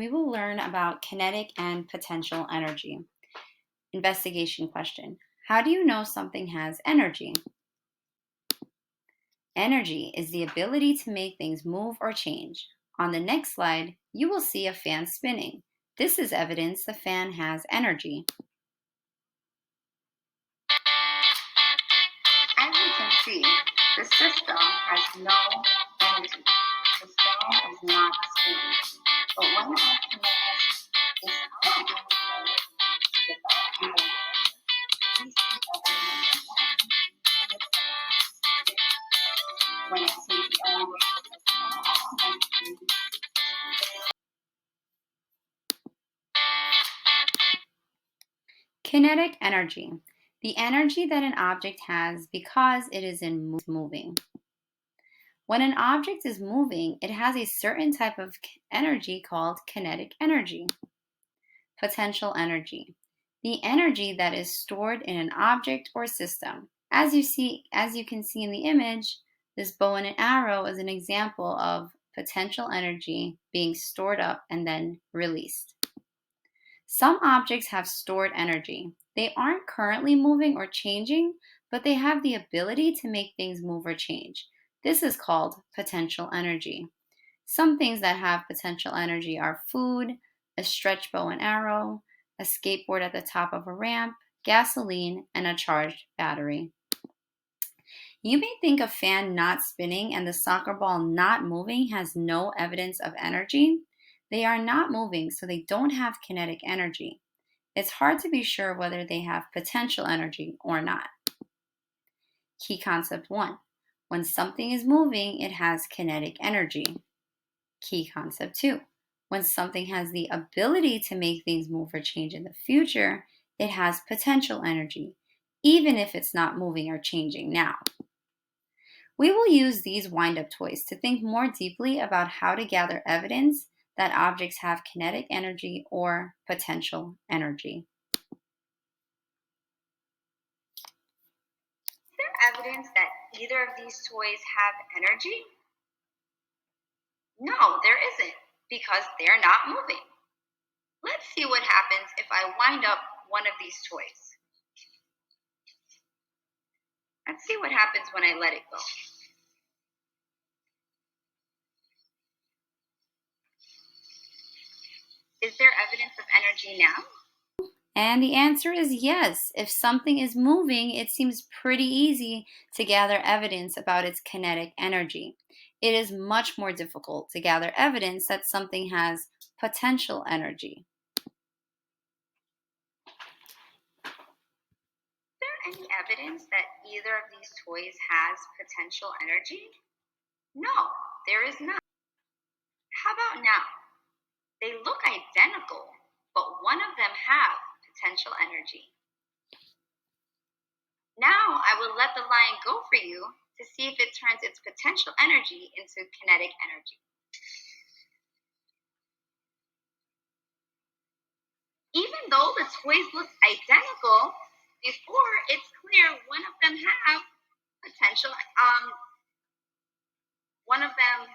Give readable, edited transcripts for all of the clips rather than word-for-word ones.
We will learn about kinetic and potential energy. Investigation question. How do you know something has energy? Energy is the ability to make things move or change. On the next slide, you will see a fan spinning. This is evidence the fan has energy. As you can see, the system has no energy. The fan is not spinning. But when it connects, it's outdoor without moving. We see evidence when it sees the energy. Kinetic energy. The energy that an object has because it is moving. When an object is moving, it has a certain type of energy called kinetic energy. Potential energy. The energy that is stored in an object or system. As you can see in the image, this bow and an arrow is an example of potential energy being stored up and then released. Some objects have stored energy. They aren't currently moving or changing, but they have the ability to make things move or change. This is called potential energy. Some things that have potential energy are food, a stretch bow and arrow, a skateboard at the top of a ramp, gasoline, and a charged battery. You may think a fan not spinning and the soccer ball not moving has no evidence of energy. They are not moving, so they don't have kinetic energy. It's hard to be sure whether they have potential energy or not. Key concept 1. When something is moving, it has kinetic energy. Key concept 2. When something has the ability to make things move or change in the future, it has potential energy, even if it's not moving or changing now. We will use these wind-up toys to think more deeply about how to gather evidence that objects have kinetic energy or potential energy. Is there evidence that either of these toys have energy? No, there isn't, because they're not moving. Let's see what happens if I wind up one of these toys. Let's see what happens when I let it go. Is there evidence of energy now? And the answer is yes. If something is moving, it seems pretty easy to gather evidence about its kinetic energy. It is much more difficult to gather evidence that something has potential energy. Is there any evidence that either of these toys has potential energy? No, there is not. How about now? They look identical, but one of them has potential energy. Now I will let the line go for you to see if it turns its potential energy into kinetic energy. Even though the toys look identical before, it's clear one of them have potential. One of them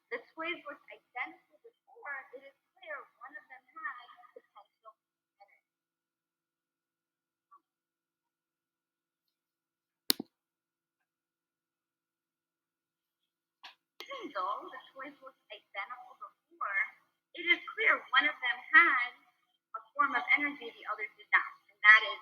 the toys look identical before, it is clear one of them has potential energy. Even though the toys look identical before, it is clear one of them had a form of energy the other did not, and that is